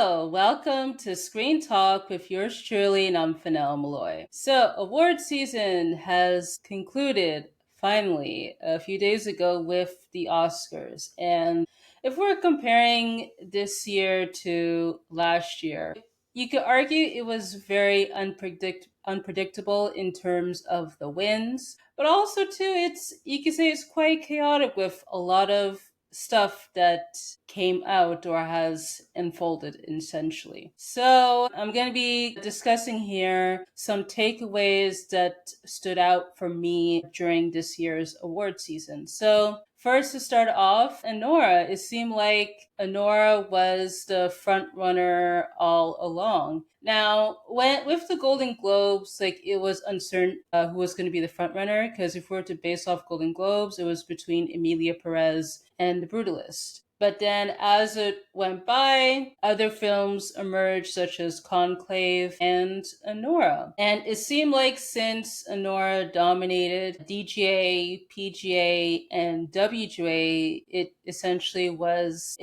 Hello, welcome to Screen Talk with yours truly, Nomfanelo Malloy. So, award season has concluded finally a few days ago with the Oscars. And if we're comparing this year to last year, you could argue it was very unpredictable in terms of the wins, but also too it's you could say it's quite chaotic with a lot of stuff that came out or has unfolded essentially. So, I'm going to be discussing here some takeaways that stood out for me during this year's award season. So, first to start off, Anora. It seemed like Anora was the front runner all along. Now, when with the Golden Globes, like it was uncertain who was going to be the front runner because if we were to base off Golden Globes, it was between Emilia Perez and The Brutalist. But then, as it went by, other films emerged, such as Conclave and Anora. And it seemed like since Anora dominated DGA, PGA, and WGA, it essentially was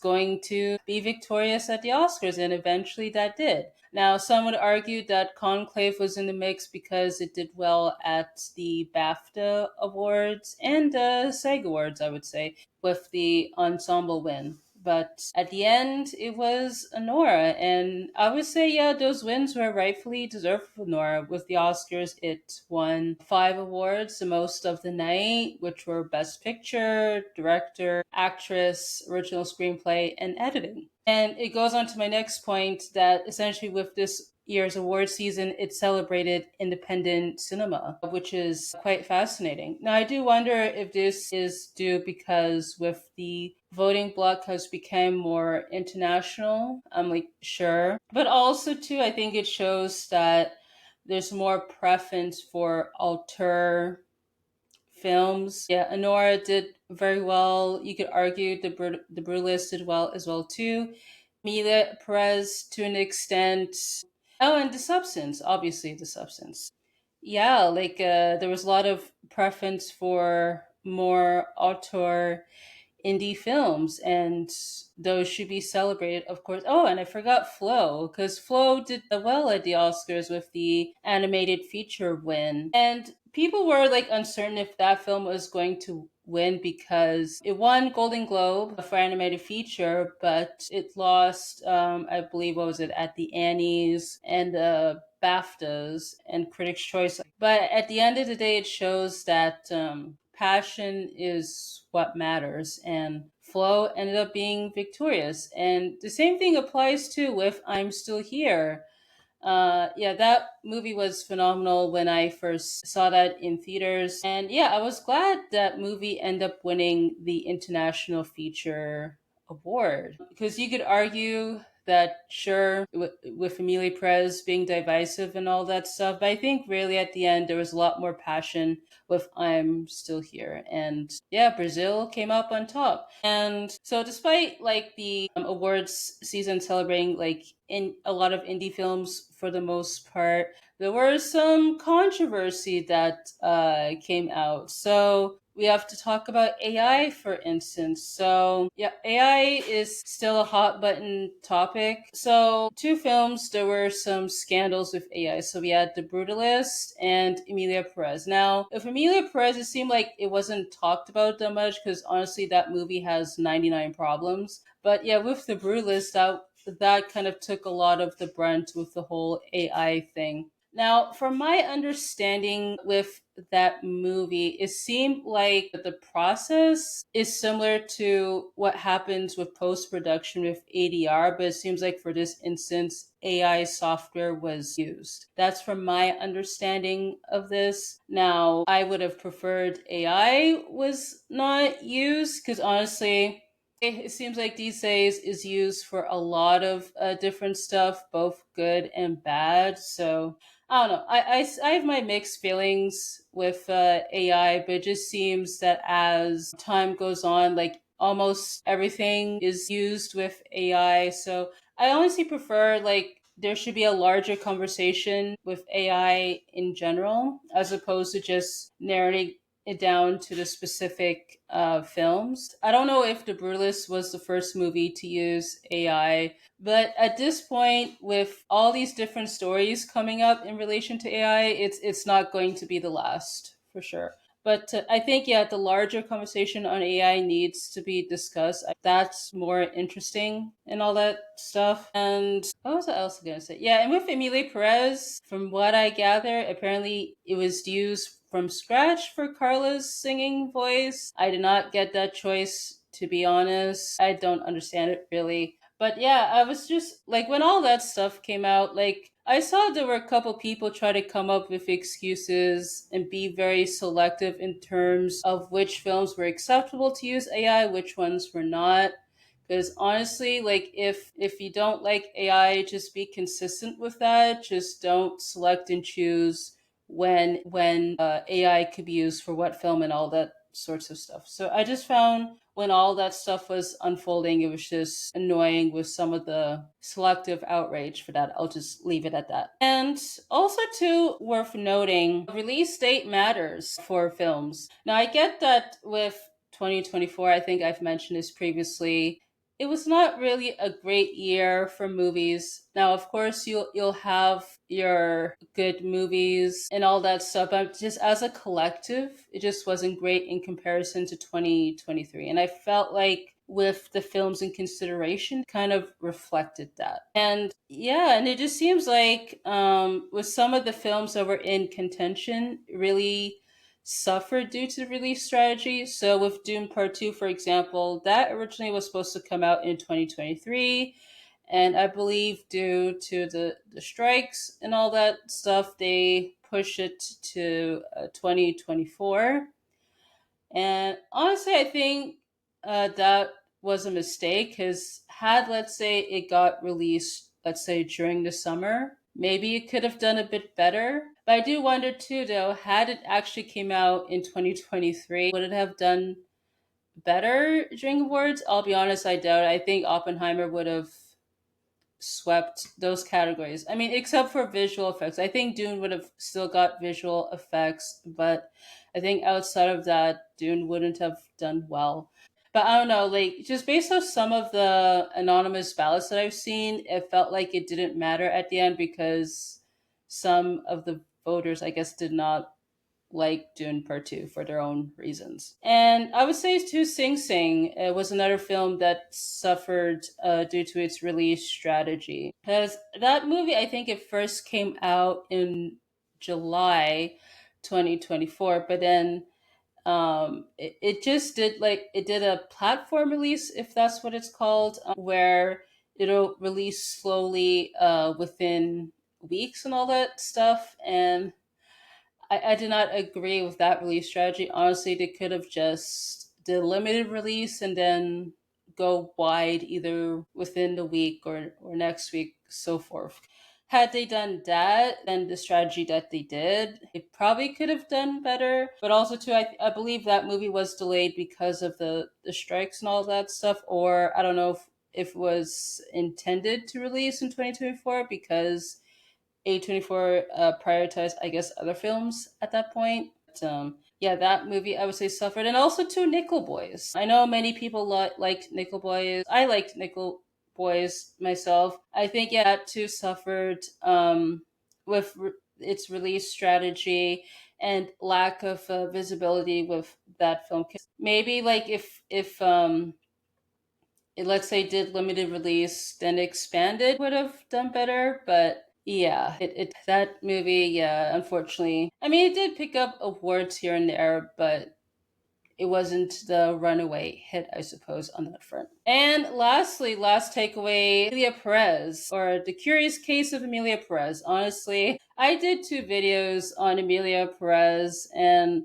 going to be victorious at the Oscars, and eventually that did. Now, some would argue that Conclave was in the mix because it did well at the BAFTA Awards and SAG Awards, I would say, with the ensemble win. But at the end, it was Anora. And I would say, yeah, those wins were rightfully deserved for Anora. With the Oscars, it won 5 awards, the most of the night, which were Best Picture, Director, Actress, Original Screenplay, and Editing. And it goes on to my next point that essentially with this year's award season, it celebrated independent cinema, which is quite fascinating. Now, I do wonder if this is due because with the voting bloc has become more international. I'm like, sure. But also, too, I think it shows that there's more preference for auteur films. Yeah, Anora did very well. You could argue the Brutalist did well as well too. Mila Perez to an extent. Oh, and the Substance, obviously the Substance. Yeah, like there was a lot of preference for more auteur indie films, and those should be celebrated, of course. Oh, and I forgot Flow, because Flow did well at the Oscars with the animated feature win. And people were like uncertain if that film was going to win because it won Golden Globe for animated feature, but it lost, I believe, what was it, at the Annies and the BAFTAs and Critics' Choice. But at the end of the day, it shows that passion is what matters, and Flow ended up being victorious. And the same thing applies to with I'm Still Here. Yeah, that movie was phenomenal when I first saw that in theaters. And yeah, I was glad that movie ended up winning the International Feature Award. Because you could argue that, sure, with Emilia Perez being divisive and all that stuff, but I think really at the end there was a lot more passion with I'm Still Here. And yeah, Brazil came up on top. And so despite like the awards season celebrating like in a lot of indie films for the most part, there was some controversy that came out. So we have to talk about AI, for instance. So, yeah, AI is still a hot button topic. So, 2 films, there were some scandals with AI. So, we had The Brutalist and Emilia Perez. Now, with Emilia Perez, it seemed like it wasn't talked about that much because honestly, that movie has 99 problems. But yeah, with The Brutalist, that kind of took a lot of the brunt with the whole AI thing. Now, from my understanding with that movie, it seemed like the process is similar to what happens with post production with ADR, but it seems like for this instance, AI software was used. That's from my understanding of this. Now, I would have preferred AI was not used because honestly, it seems like these days is used for a lot of different stuff, both good and bad. So I don't know. I have my mixed feelings with AI, but it just seems that as time goes on, like almost everything is used with AI. So I honestly prefer like there should be a larger conversation with AI in general, as opposed to just it down to the specific films. I don't know if The Brutalist was the first movie to use AI, but at this point, with all these different stories coming up in relation to AI, it's not going to be the last for sure. But I think, yeah, the larger conversation on AI needs to be discussed. That's more interesting and all that stuff. And what was I else going to say? Yeah, and with Emilia Perez, from what I gather, apparently it was used from scratch for Carla's singing voice. I did not get that choice, to be honest. I don't understand it really. But yeah, I was just like, when all that stuff came out, like, I saw there were a couple people try to come up with excuses and be very selective in terms of which films were acceptable to use AI, which ones were not. Because honestly, like, if you don't like AI, just be consistent with that. Just don't select and choose when AI could be used for what film and all that sorts of stuff. So I just found when all that stuff was unfolding, it was just annoying with some of the selective outrage for that. I'll just leave it at that. And also, too, worth noting, release date matters for films. Now, I get that with 2024, I think I've mentioned this previously, it was not really a great year for movies. Now, of course, you'll have your good movies and all that stuff, but just as a collective, it just wasn't great in comparison to 2023. And I felt like with the films in consideration kind of reflected that. And yeah, and it just seems like with some of the films that were in contention really suffered due to the release strategy. So with Dune Part 2, for example, that originally was supposed to come out in 2023. And I believe due to the strikes and all that stuff, they push it to 2024. And honestly, I think that was a mistake because had, let's say, it got released, let's say, during the summer, maybe it could have done a bit better. But I do wonder too, though, had it actually came out in 2023, would it have done better during awards? I'll be honest, I doubt it. I think Oppenheimer would have swept those categories. I mean, except for visual effects. I think Dune would have still got visual effects, but I think outside of that, Dune wouldn't have done well. But I don't know, like, just based on some of the anonymous ballots that I've seen, it felt like it didn't matter at the end because some of the voters, I guess, did not like Dune Part 2 for their own reasons. And I would say too, Sing Sing was another film that suffered due to its release strategy. Because that movie, I think it first came out in July 2024, but then it just did, like, it did a platform release, if that's what it's called, where it'll release slowly within weeks and all that stuff. And I did not agree with that release strategy. Honestly, they could have just did a limited release and then go wide either within the week or next week, so forth. Had they done that, then the strategy that they did, it probably could have done better. But also, too, I believe that movie was delayed because of the strikes and all that stuff. Or I don't know if it was intended to release in 2024 because A24 prioritized, I guess, other films at that point. But, yeah, that movie I would say suffered, and also two Nickel Boys. I know many people liked Nickel Boys. I liked Nickel Boys myself. I think, yeah, that too suffered with its release strategy and lack of visibility with that film. Maybe like if it, let's say, did limited release, then expanded would have done better. But yeah, it that movie, yeah, unfortunately, I mean, it did pick up awards here and there, but it wasn't the runaway hit, I suppose, on that front. And lastly, last takeaway, Emilia Perez, or The Curious Case of Emilia Perez. Honestly, I did two videos on Emilia Perez, and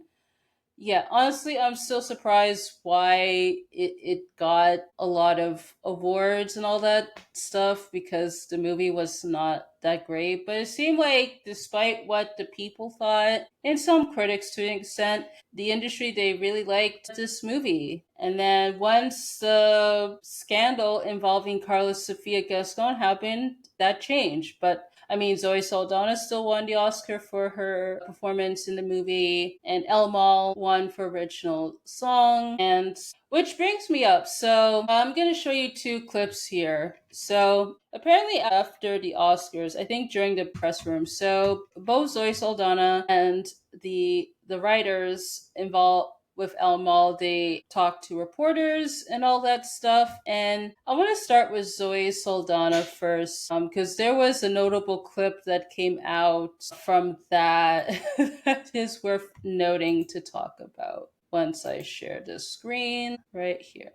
yeah, honestly, I'm still surprised why it got a lot of awards and all that stuff because the movie was not that great. But it seemed like, despite what the people thought, and some critics to an extent, the industry, they really liked this movie. And then once the scandal involving Carlos Sofia Gascon happened, that changed. But I mean, Zoe Saldana still won the Oscar for her performance in the movie, and El Mal won for original song. And which brings me up. So I'm going to show you two clips here. So apparently after the Oscars, I think during the press room, so both Zoe Saldana and the writers involved with El Mal, they talk to reporters and all that stuff. And I want to start with Zoe Saldana first, because there was a notable clip that came out from that that is worth noting to talk about once I share the screen right here.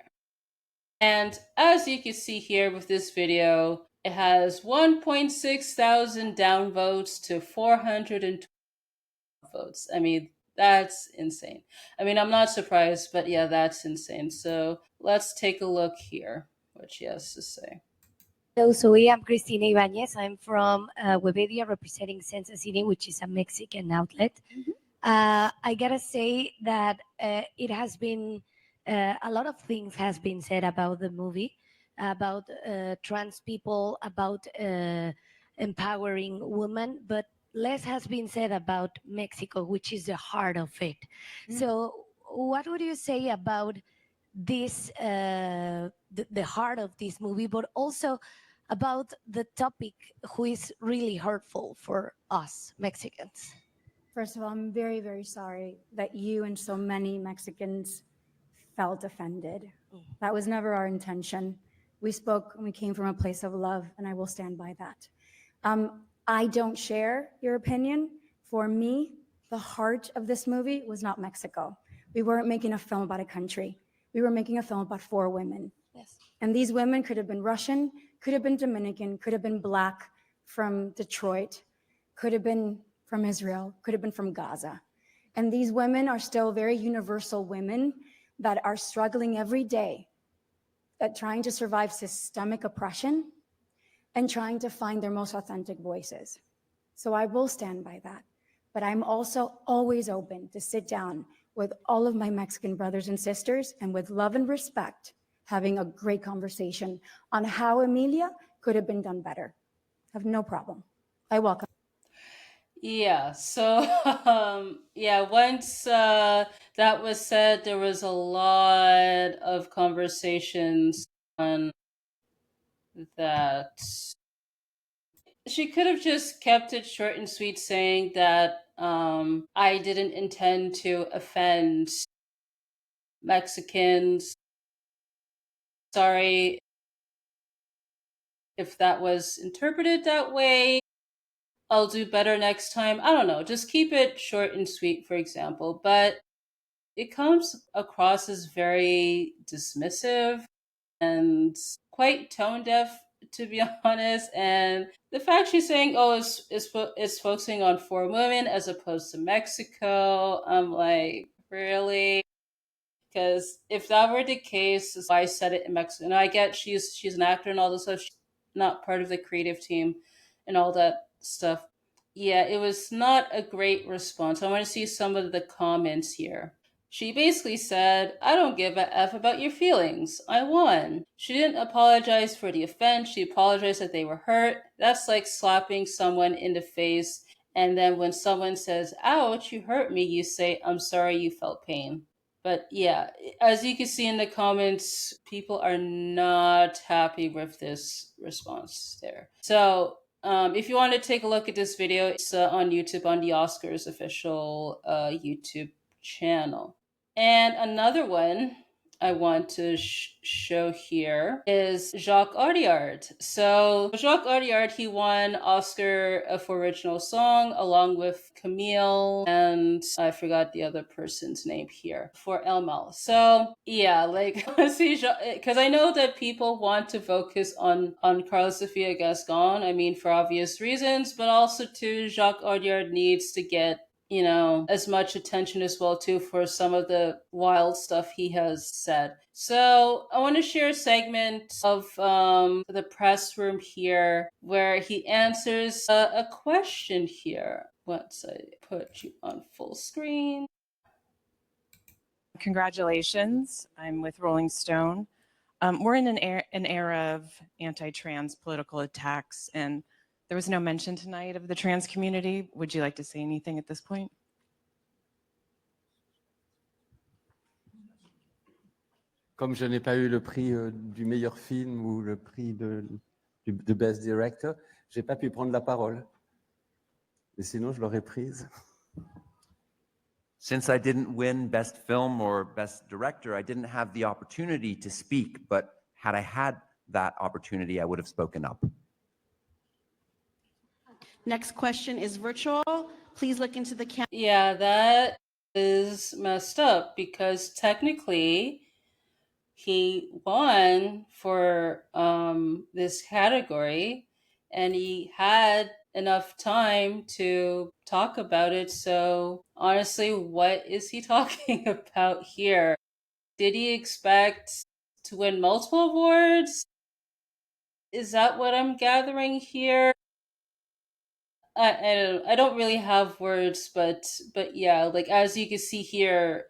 And as you can see here with this video, it has 1.6 thousand downvotes to 420 votes. I mean, that's insane. I mean, I'm not surprised, but yeah, that's insane. So let's take a look here, what she has to say. Hello, Zoe. I'm Cristina Ibanez. I'm from Webedia, representing Sense Cine, which is a Mexican outlet. I gotta say that it has been a lot of things has been said about the movie, about trans people, about empowering women, but less has been said about Mexico, which is the heart of it. So, what would you say about this, the heart of this movie, but also about the topic, who is really hurtful for us Mexicans? First of all, I'm very, very sorry that you and so many Mexicans felt offended. That was never our intention. We spoke and we came from a place of love, and I will stand by that. I don't share your opinion. For me, the heart of this movie was not Mexico. We weren't making a film about a country. We were making a film about 4 women. Yes. And these women could have been Russian, could have been Dominican, could have been Black from Detroit, could have been from Israel, could have been from Gaza. And these women are still very universal women that are struggling every day, that trying to survive systemic oppression and trying to find their most authentic voices. So I will stand by that. But I'm also always open to sit down with all of my Mexican brothers and sisters, and with love and respect, having a great conversation on how Emilia could have been done better. I have no problem. I welcome. Yeah, so yeah, once that was said, there was a lot of conversations on that. She could have just kept it short and sweet, saying that I didn't intend to offend Mexicans. Sorry if that was interpreted that way. I'll do better next time. I don't know. Just keep it short and sweet, for example. But it comes across as very dismissive and quite tone deaf, to be honest. And the fact she's saying, "Oh, it's focusing on 4 women as opposed to Mexico," I'm like, really? Because if that were the case, I said it in Mexico. And I get she's an actor and all this stuff. She's not part of the creative team and all that stuff. Yeah, it was not a great response. I want to see some of the comments here. She basically said, "I don't give a F about your feelings. I won." She didn't apologize for the offense. She apologized that they were hurt. That's like slapping someone in the face. And then when someone says, "Ouch, you hurt me," you say, "I'm sorry you felt pain." But yeah, as you can see in the comments, people are not happy with this response there. So if you want to take a look at this video, it's on YouTube, on the Oscars official YouTube channel. And another one I want to show here is Jacques Audiard. So Jacques Audiard, he won Oscar for original song along with Camille, and I forgot the other person's name here for El Mal. So yeah, like see, because I know that people want to focus on Carlos Sofia Gascon. I mean, for obvious reasons, but also too, Jacques Audiard needs to get as much attention as well too for some of the wild stuff he has said. So I want to share a segment of the press room here where he answers a question here. Once I put you on full screen. Congratulations. I'm with Rolling Stone. We're in an era of anti-trans political attacks, and There was no mention tonight of the trans community. Would you like to say anything at this point? Comme je n'ai pas eu le prix du meilleur film ou le prix de Best Director, j'ai pas pu prendre la parole. Et sinon, je l'aurais prise. Since I didn't win Best Film or Best Director, I didn't have the opportunity to speak, but had I had that opportunity, I would have spoken up. Next question is virtual. Please look into the camera. Yeah, that is messed up because technically he won for this category and he had enough time to talk about it. So honestly, what is he talking about here? Did he expect to win multiple awards? Is that what I'm gathering here? I don't really have words, but yeah, like as you can see here,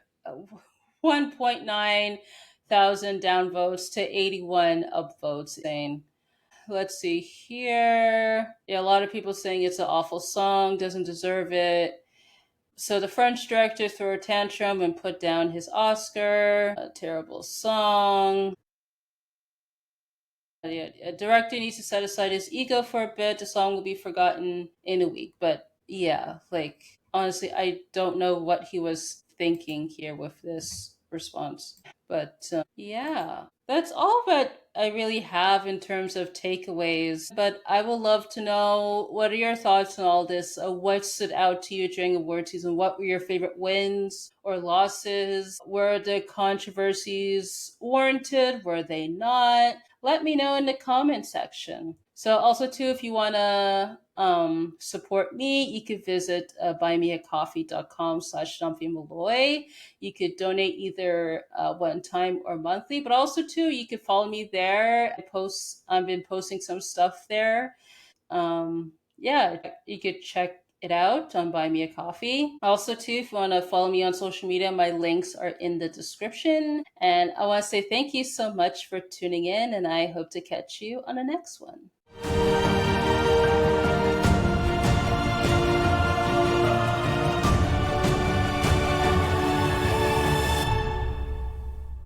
1.9 thousand downvotes to 81 upvotes. Let's see here. Yeah, a lot of people saying it's an awful song, doesn't deserve it. So the French director threw a tantrum and put down his Oscar. A terrible song. Yeah, a director needs to set aside his ego for a bit. The song will be forgotten in a week. But yeah, like honestly, I don't know what he was thinking here with this response. But yeah, that's all that I really have in terms of takeaways. But I would love to know, what are your thoughts on all this? What stood out to you during award season? What were your favorite wins or losses? Were the controversies warranted? Were they not? Let me know in the comment section. So also too, if you want to support me, you could visit buymeacoffee.com/Nomfanelo. You could donate either one time or monthly, but also too, you could follow me there. I've been posting some stuff there. Yeah, you could check it out on Buy Me a Coffee. Also, too, if you want to follow me on social media, my links are in the description. And I want to say thank you so much for tuning in, and I hope to catch you on the next one.